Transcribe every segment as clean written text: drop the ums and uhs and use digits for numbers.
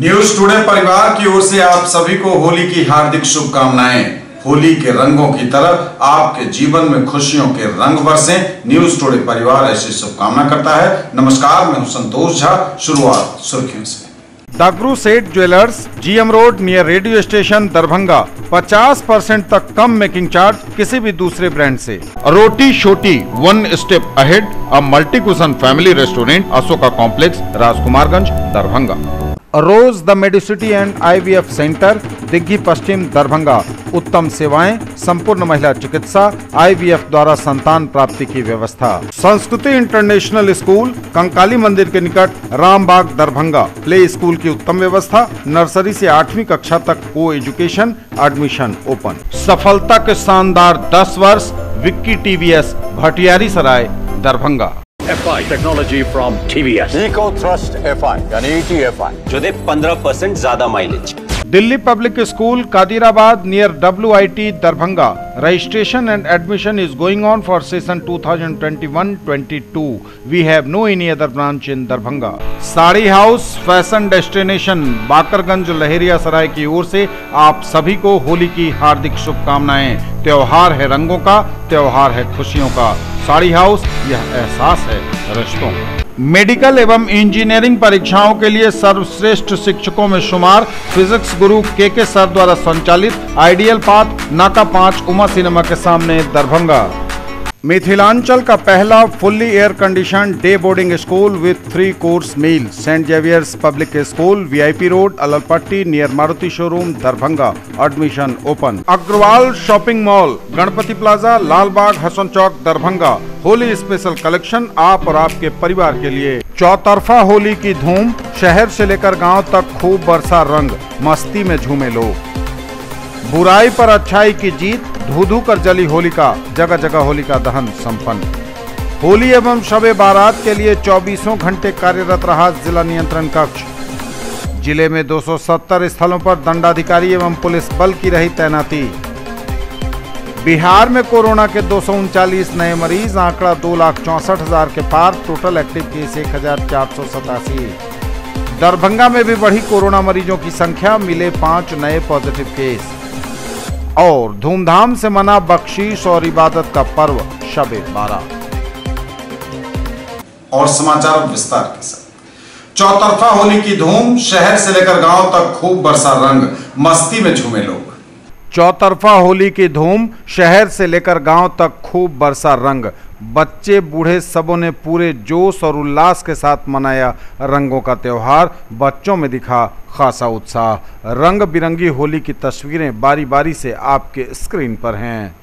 News today परिवार की ओर से आप सभी को होली की हार्दिक शुभकामनाएं। होली के रंगों की तरह आपके जीवन में खुशियों के रंग बरसें, न्यूज टुडे परिवार ऐसी शुभकामना करता है। नमस्कार, मैं हूं संतोष झा। शुरुआत सुर्खियों से। दागरू सेठ jewellers, GM road near radio station Darbhanga. 50% तक कम मेकिंग चार्ज किसी भी दूसरे ब्रांड से। Roti Shoti one step ahead, a multi cuisine family restaurant, Ashoka complex, Rajkumarganj, Darbhanga. Rose the Medicity and IVF centre, Digghi Paschim, Darbhanga. उत्तम सेवाएं, संपूर्ण महिला चिकित्सा, आईवीएफ द्वारा संतान प्राप्ति की व्यवस्था। संस्कृति इंटरनेशनल स्कूल, कंकाली मंदिर के निकट, रामबाग, दरभंगा। प्ले स्कूल की उत्तम व्यवस्था, नर्सरी से 8वीं कक्षा तक को एजुकेशन, एडमिशन ओपन। सफलता के शानदार 10 वर्ष, Vicky TVS, Bhatiyari Sarai, Darbhanga. FI technology from TVS, eco thrust FI यानी ETFI जो दे 15% ज्यादा mileage. Delhi public school, Kadirabad near WIT, Darbhanga. Registration and admission is going on for session 2021-22. We have no any other branch in Darbhanga. Sari house fashion destination, Bakarganj, Laheriya Sarai की ओर से आप सभी को होली की हार्दिक शुभकामनाएं। त्योहार है रंगों का, त्योहार है खुशियों का। साड़ी हाउस, यह एहसास है रिश्तों का। मेडिकल एवं इंजीनियरिंग परीक्षाओं के लिए सर्वश्रेष्ठ शिक्षकों में शुमार, फिजिक्स गुरु के सर द्वारा संचालित आइडियल पाथ, नाका 5, उमा सिनेमा के सामने, दरभंगा। मिथिलांचल का पहला fully air condition day boarding school with 3 course meal, saint Xavier's public school, VIP road, Allalpatti near Maruti showroom, Darbhanga. Admission open. Agarwal shopping mall, Ganpati plaza, Lalbagh, Hasan Chowk, Darbhanga. Holi special collection आप और आपके परिवार के लिए। चौतरफा होली की धूम, शहर से लेकर गांव तक खूब बरसा रंग, मस्ती में झूमे लोग। बुराई पर अच्छाई की जीत, धू धू कर जली होलिका, जगह जगह होलिका दहन संपन्न। होली एवं शबे बारात के लिए 24 घंटे कार्यरत रहा जिला नियंत्रण कक्ष। जिले में 270 स्थलों पर दंडाधिकारी एवं पुलिस बल की रही तैनाती। बिहार में कोरोना के 239 नए मरीज, आंकड़ा 2,64,000 के पार। Total active case 1,487। दरभंगा में भी बढ़ी कोरोना मरीजों की संख्या, मिले 5 नए पॉजिटिव केस। और धूमधाम से मना बख्शीश और इबादत का पर्व शबे बारात। और समाचार विस्तार के साथ। चौतरफा होली की धूम, शहर से लेकर गांव तक खूब बरसा रंग, मस्ती में झूमे लोग। चौतरफा होली की धूम, शहर से लेकर गांव तक खूब बरसा रंग। बच्चे बूढ़े सबों ने पूरे जोश और उल्लास के साथ मनाया रंगों का त्योहार। बच्चों में दिखा खासा उत्साह। रंग बिरंगी होली की तस्वीरें बारी बारी से आपके स्क्रीन पर हैं।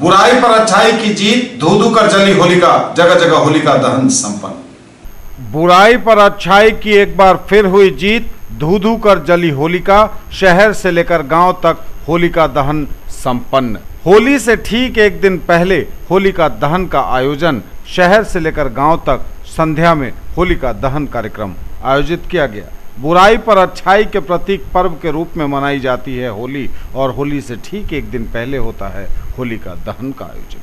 बुराई पर अच्छाई की जीत, धू धू कर जली होलिका, जगह जगह होलिका दहन संपन्न। बुराई पर अच्छाई की एक बार फिर हुई जीत, धू धू कर जली होलिका, शहर से लेकर गांव तक होलिका दहन संपन्न। होली से ठीक एक दिन पहले होलिका दहन का आयोजन शहर से लेकर गांव तक संध्या में होलिका दहन कार्यक्रम आयोजित किया गया। बुराई पर अच्छाई के प्रतीक पर्व के रूप में मनाई जाती है होली, और होली से ठीक एक दिन पहले होता है होलिका दहन का आयोजन।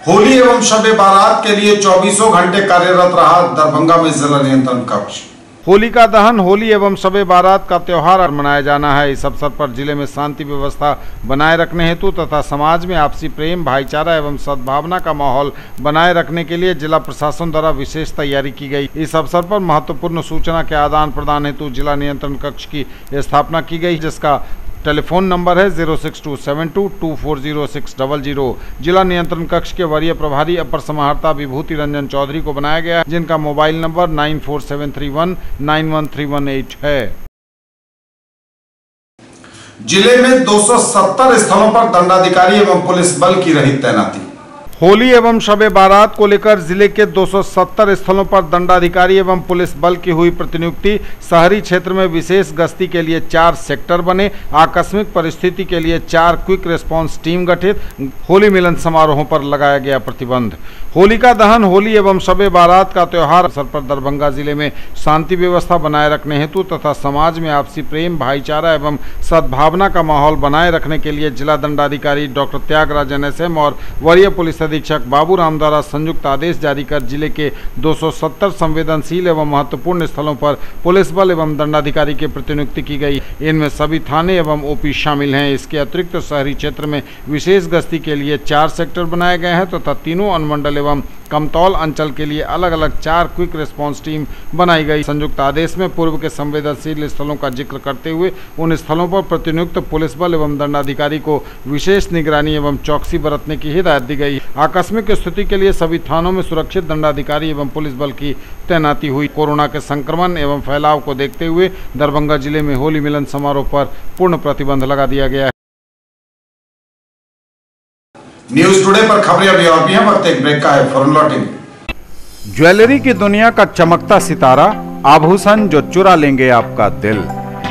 होली एवं शब बारात के लिए 24 घंटे कार्यरत रहा दरभंगा में जिला नियंत्रण कक्ष। होलिका दहन होली एवं शब बारात का त्योहार मनाया जाना है। इस अवसर पर जिले में शांति व्यवस्था बनाए रखने हेतु तथा समाज में आपसी प्रेम, भाईचारा एवं सद्भावना का माहौल बनाए रखने के लिए जिला प्रशासन द्वारा विशेष तैयारी की गई। इस अवसर पर महत्वपूर्ण सूचना के आदान प्रदान हेतु जिला नियंत्रण कक्ष की स्थापना की गई, जिसका टेलीफोन नंबर है 06272240600। जिला नियंत्रण कक्ष के वरीय प्रभारी अपर समाहर्ता विभूति रंजन चौधरी को बनाया गया है, जिनका मोबाइल नंबर 9473191318 है। जिले में 270 स्थलों पर दंडाधिकारी एवं पुलिस बल की रही तैनाती। होली एवं शबे बारात को लेकर जिले के 270 स्थलों पर दंडाधिकारी एवं पुलिस बल की हुई प्रतिनियुक्ति। शहरी क्षेत्र में विशेष गश्ती के लिए 4 सेक्टर बने। आकस्मिक परिस्थिति के लिए 4 क्विक रिस्पांस टीम गठित। होली मिलन समारोहों पर लगाया गया प्रतिबंध। होलिका दहन होली एवं शबे बारात का त्योहार अवसर पर दरभंगा जिले में शांति व्यवस्था बनाए रखने हेतु तथा समाज में आपसी प्रेम, भाईचारा एवं सद्भावना का माहौल बनाए रखने के लिए जिला दंडाधिकारी डॉक्टर त्यागराजन SM और वरीय पुलिस अधीक्षक बाबू राम द्वारा संयुक्त आदेश जारी कर जिले के 270 संवेदनशील एवं महत्वपूर्ण स्थलों पर पुलिस बल एवं दंडाधिकारी की प्रतिनियुक्ति की गई। इनमें सभी थाने एवं OP शामिल हैं। इसके अतिरिक्त शहरी क्षेत्र में विशेष गश्ती के लिए 4 सेक्टर बनाए गए हैं तथा तीनों अनुमंडल एवं कमतौल अंचल के लिए अलग अलग 4 क्विक रिस्पांस टीम बनाई गई। संयुक्त आदेश में पूर्व के संवेदनशील स्थलों का जिक्र करते हुए उन स्थलों पर प्रतिनियुक्त पुलिस बल एवं दंडाधिकारी को विशेष निगरानी एवं चौकसी बरतने की हिदायत दी गई। आकस्मिक स्थिति के लिए सभी थानों में सुरक्षित दंडाधिकारी एवं पुलिस बल की तैनाती हुई। कोरोना के संक्रमण एवं फैलाव को देखते हुए दरभंगा जिले में होली मिलन समारोह पर पूर्ण प्रतिबंध लगा दिया गया है। न्यूज टुडे पर खबरें अभी और भी हैं, वक्त एक ब्रेक का है, फौरन लौटेंगे। ज्वेलरी की दुनिया का चमकता सितारा, आभूषण जो चुरा लेंगे आपका दिल।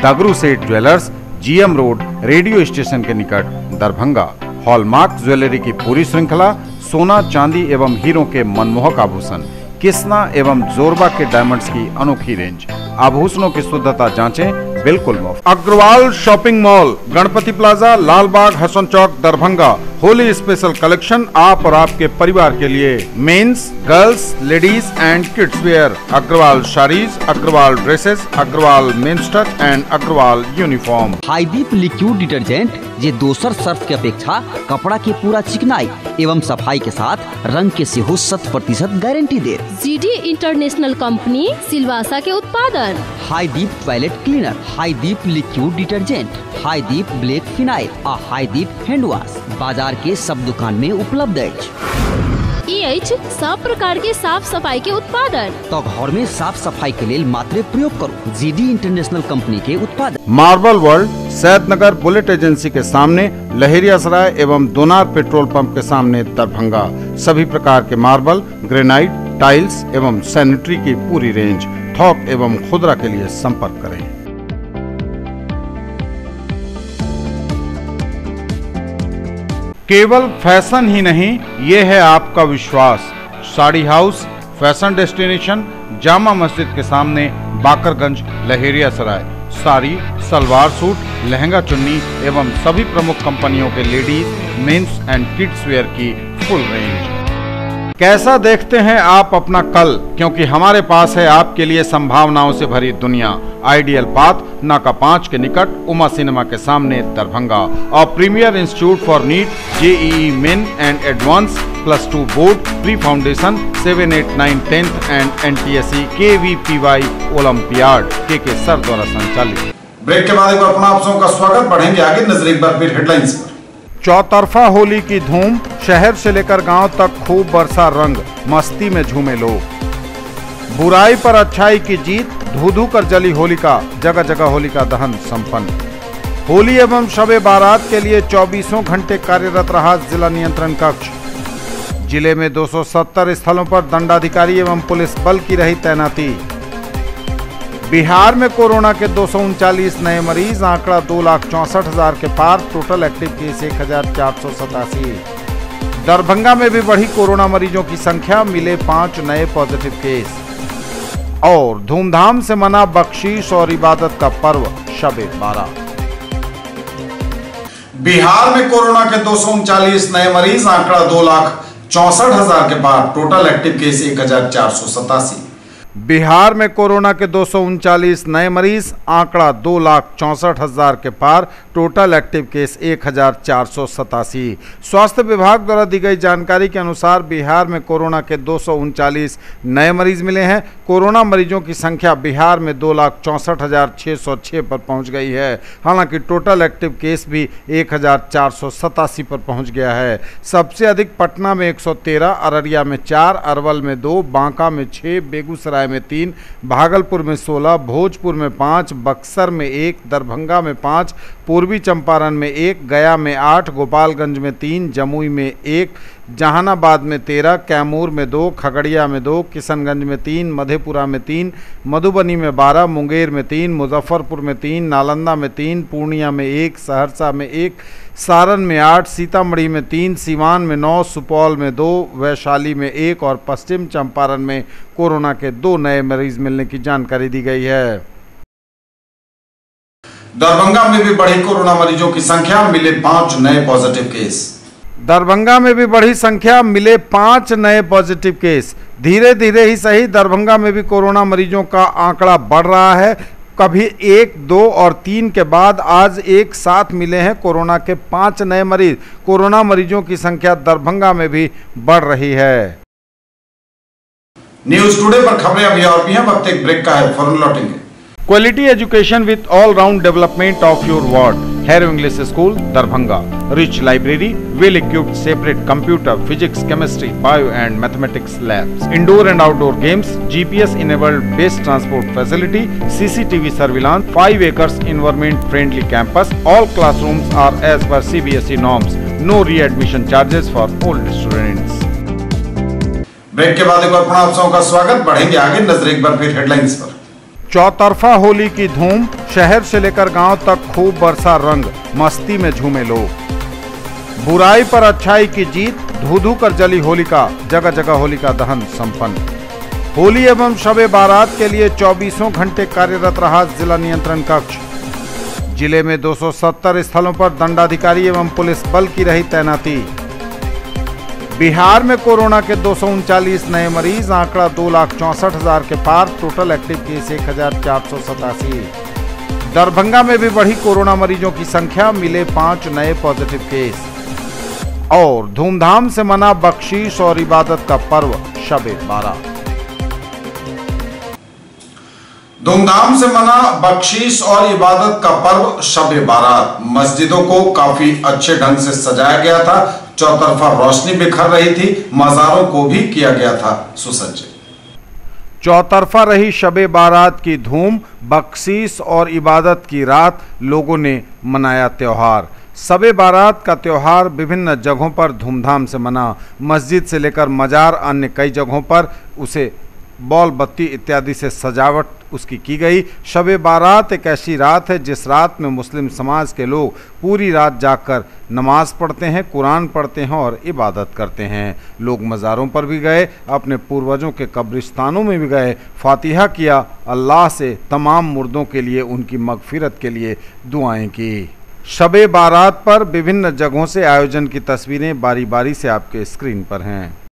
दगरू सेठ jewellers, GM road, radio station के निकट, दरभंगा। हॉलमार्क ज्वेलरी की पूरी श्रृंखला, सोना, चांदी एवं हीरों के मनमोहक आभूषण, किस्ना एवं जोरबा के डायमंड्स की अनोखी रेंज। आभूषणों की शुद्धता जांचें, बिल्कुल मुफ्त। Agarwal shopping mall, Ganpati plaza, Lalbagh, Hasan Chowk, Darbhanga. Holi special collection आप और आपके परिवार के लिए। Men's, girls, ladies and kids wear. Agarwal saris, Agarwal dresses, Agarwal men's touch and Agarwal uniform. Haideep liquid detergent जे दोसर सर्फ के अपेक्षा कपड़ा के पूरा चिकनाई एवं सफाई के साथ रंग के सेहो 100% गारंटी दे। GD इंटरनेशनल कंपनी सिलवासा के उत्पादन। Haideep toilet cleaner, Haideep liquid detergent, Haideep black phenyl आ हाईदीप हैंड वॉश बाजार के सब दुकान में उपलब्ध है। ई अछि सब प्रकार के साफ सफाई के उत्पादन। तो घर में साफ सफाई के लिए मात्र प्रयोग करो जीडी इंटरनेशनल कंपनी के उत्पाद। Marble world, Saidnagar bullet agency के सामने, लहेरियासराय एवं दोनार पेट्रोल पंप के सामने, दरभंगा। सभी प्रकार के मार्बल, ग्रेनाइट, टाइल्स एवं सैनिटरी की पूरी रेंज। थोक एवं खुदरा के लिए संपर्क करें। केवल फैशन ही नहीं, ये है आपका विश्वास। Sari house, fashion destination, Jama Masjid के सामने, बाकरगंज, लहेरियासराय। साड़ी, सलवार सूट, लहंगा चुन्नी एवं सभी प्रमुख कंपनियों के ladies, men's and kids wear की फुल रेंज। कैसा देखते हैं आप अपना कल, क्योंकि हमारे पास है आपके लिए संभावनाओं से भरी दुनिया। आइडियल पाथ, नाका 5 के निकट, उमा सिनेमा के सामने, दरभंगा। और premier institute for NEET, JEE main and advance, +2 board, pre foundation, 7, 8, 9, 10th and NTSC KVPY olympiad के सर द्वारा संचालित। ब्रेक के बाद एक बार पुनः आप सबका स्वागत। बढ़ेंगे आगे, नजर एक बार फिर हेडलाइंस पर। चौतरफा होली की धूम, शहर से लेकर गांव तक खूब बरसा रंग, मस्ती में झूमे लोग। बुराई पर अच्छाई की जीत, धू धू कर जली होलिका, जगह जगह होलिका दहन संपन्न। होली एवं शबे बारात के लिए 24 घंटे कार्यरत रहा जिला नियंत्रण कक्ष। जिले में 270 स्थलों पर दंडाधिकारी एवं पुलिस बल की रही तैनाती। बिहार में कोरोना के 239 नए मरीज, आंकड़ा 2,64,000 के पार, टोटल एक्टिव केस 1,487। दरभंगा में भी बढ़ी कोरोना मरीजों की संख्या, मिले 5 नए पॉजिटिव केस। और धूमधाम से मना बख्शीश और इबादत का पर्व शबे बारात। बिहार में कोरोना के 239 नए मरीज, आंकड़ा 2,64,000 के पार, टोटल एक्टिव केस 1,487। बिहार में कोरोना के 239 नए मरीज, आंकड़ा 2,64,000 के पार, टोटल एक्टिव केस 1,487। स्वास्थ्य विभाग द्वारा दी गई जानकारी के अनुसार बिहार में कोरोना के 239 नए मरीज मिले हैं। कोरोना मरीजों की संख्या बिहार में 2,64,606 पर पहुंच गई है। हालांकि टोटल एक्टिव केस भी 1,487 पर पहुंच गया है। सबसे अधिक पटना में 113, अररिया में 4, अरवल में 2, बांका में 6, बेगूसराय में 3, भागलपुर में 16, भोजपुर में 5, बक्सर में 1, दरभंगा में 5, पूर्वी चंपारण में 1, गया में 8, गोपालगंज में 3, जमुई में 1, जहानाबाद में 13, कैमूर में 2, खगड़िया में 2, किशनगंज में 3, मधेपुरा में 3, मधुबनी में 12, मुंगेर में 3, मुजफ्फरपुर में 3, नालंदा में 3, पूर्णिया में 1, सहरसा में 1, सारण में 8, सीतामढ़ी में 3, सीवान में 9, सुपौल में 2, वैशाली में 1 और पश्चिम चंपारण में कोरोना के 2 नए मरीज मिलने की जानकारी दी गई है। दरभंगा में भी बढ़ी कोरोना मरीजों की संख्या, मिले 5 नए पॉजिटिव केस। दरभंगा में भी बढ़ी संख्या, मिले 5 नए पॉजिटिव केस। धीरे धीरे ही सही, दरभंगा में भी कोरोना मरीजों का आंकड़ा बढ़ रहा है। कभी 1, 2 और 3 के बाद आज एक साथ मिले हैं कोरोना के 5 नए मरीज। कोरोना मरीजों की संख्या दरभंगा में भी बढ़ रही है। न्यूज टुडे पर खबरें अभी और भी हैं, वक्त एक ब्रेक का है, फौरन लौटेंगे। Quality education with all round development of your ward, harrow English school, Darbhanga. Rich library, well equipped separate computer, physics, chemistry, bio and mathematics labs, indoor and outdoor games, GPS enabled best transport facility, CCTV surveillance, 5 acres environment friendly campus. All classrooms are as per CBSE norms. No re-admission charges for old students. Break के बाद एक बार पुनः आप सबका स्वागत। बढ़ेंगे आगे, नजर एक बार फिर हेडलाइंस पर। चौतरफा होली की धूम, शहर से लेकर गांव तक खूब बरसा रंग, मस्ती में झूमे लोग। बुराई पर अच्छाई की जीत, धू धू कर जली होलिका, जगह जगह होलिका दहन संपन्न। होली एवं शबे बारात के लिए 24 घंटे कार्यरत रहा जिला नियंत्रण कक्ष। जिले में 270 स्थलों पर दंडाधिकारी एवं पुलिस बल की रही तैनाती। बिहार में कोरोना के 239 नए मरीज, आंकड़ा 2,64,000 के पार, टोटल एक्टिव केस 1,487। दरभंगा में भी बढ़ी कोरोना मरीजों की संख्या, मिले 5 नए पॉजिटिव केस। और धूमधाम से मना बख्शीश और इबादत का पर्व शबे बारात। धूमधाम से मना बख्शीश और इबादत का पर्व शब बारात। मस्जिदों को काफी अच्छे ढंग से सजाया गया था। चौतरफा रोशनी बिखर रही थी, मज़ारों को भी किया गया था सुसज्जित। चौतरफा रही शबे बारात की धूम, बख्शीश और इबादत की रात, लोगों ने मनाया त्योहार। शबे बारात का त्योहार विभिन्न जगहों पर धूमधाम से मना। मस्जिद से लेकर मजार अन्य कई जगहों पर उसे बॉल बत्ती इत्यादि से सजावट उसकी की गई। शबे बारात एक ऐसी रात है जिस रात में मुस्लिम समाज के लोग पूरी रात जागकर नमाज पढ़ते हैं, कुरान पढ़ते हैं और इबादत करते हैं। लोग मज़ारों पर भी गए, अपने पूर्वजों के कब्रिस्तानों में भी गए, फातिहा किया, अल्लाह से तमाम मुर्दों के लिए उनकी मगफिरत के लिए दुआएं की। शबे बारात पर विभिन्न जगहों से आयोजन की तस्वीरें बारी बारी से आपके स्क्रीन पर हैं।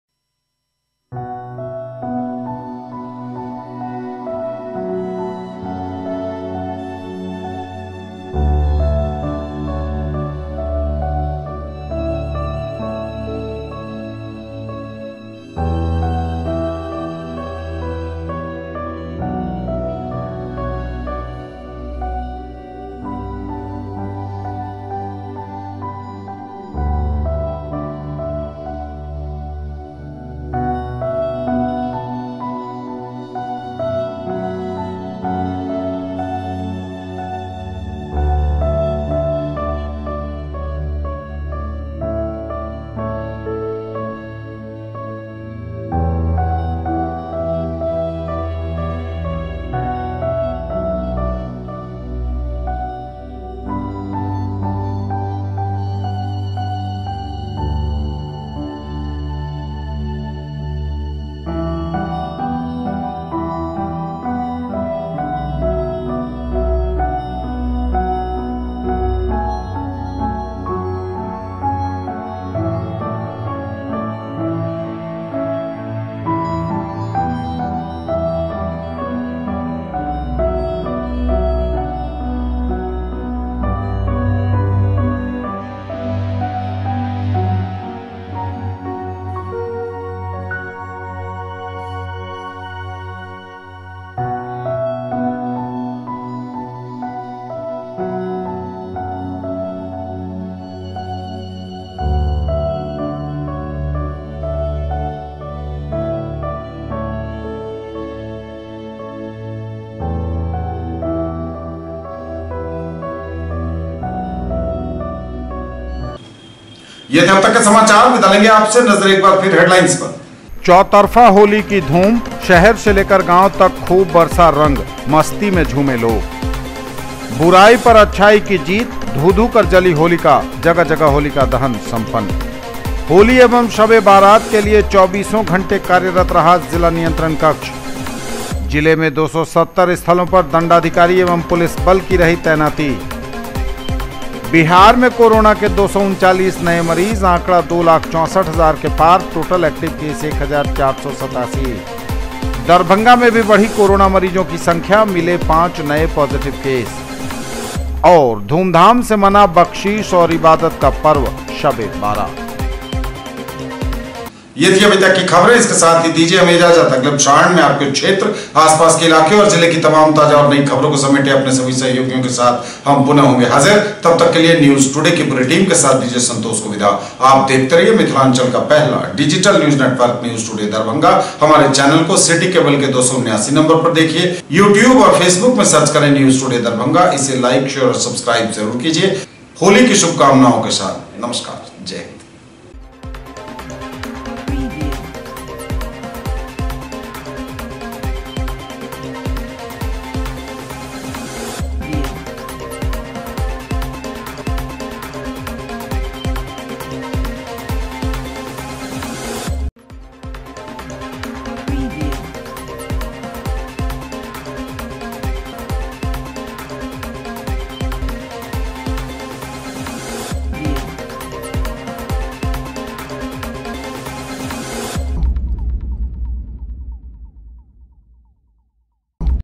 ये थे अब तक के समाचार। विदा लेंगे आपसे, नजर एक बार फिर हेडलाइंस पर। चौतरफा होली की धूम, शहर से लेकर गांव तक खूब बरसा रंग, मस्ती में झूमे लोग। बुराई पर अच्छाई की जीत, धू धू कर जली होलिका, जगह जगह होलिका दहन संपन्न। होली एवं शबे बारात के लिए 24 घंटे कार्यरत रहा जिला नियंत्रण कक्ष। जिले में 270 स्थलों पर दंडाधिकारी एवं पुलिस बल की रही तैनाती। बिहार में कोरोना के 239 नए मरीज, आंकड़ा 2,64,000 के पार, टोटल एक्टिव केस 1,487। दरभंगा में भी बढ़ी कोरोना मरीजों की संख्या, मिले 5 नए पॉजिटिव केस। और धूमधाम से मना बख्शीश और इबादत का पर्व शबे बारात। ये थी अभी तक की खबरें। इसके साथ ही दीजिए हमें इजाजत। अगले क्षण में आपके क्षेत्र, आसपास के इलाके और जिले की तमाम ताजा और नई खबरों को समेटे अपने सभी सहयोगियों के साथ हम पुनः होंगे हाजिर। तब तक के लिए न्यूज टुडे की पूरी टीम के साथ दीजिए संतोष को विदा। आप देखते रहिए मिथिलांचल का पहला digital news network news today Darbhanga. हमारे चैनल को सिटी केबल के 279 नंबर पर देखिए। यूट्यूब और फेसबुक में सर्च करें न्यूज टुडे दरभंगा। इसे लाइक, शेयर और सब्सक्राइब जरूर कीजिए। होली की शुभकामनाओं के साथ नमस्कार।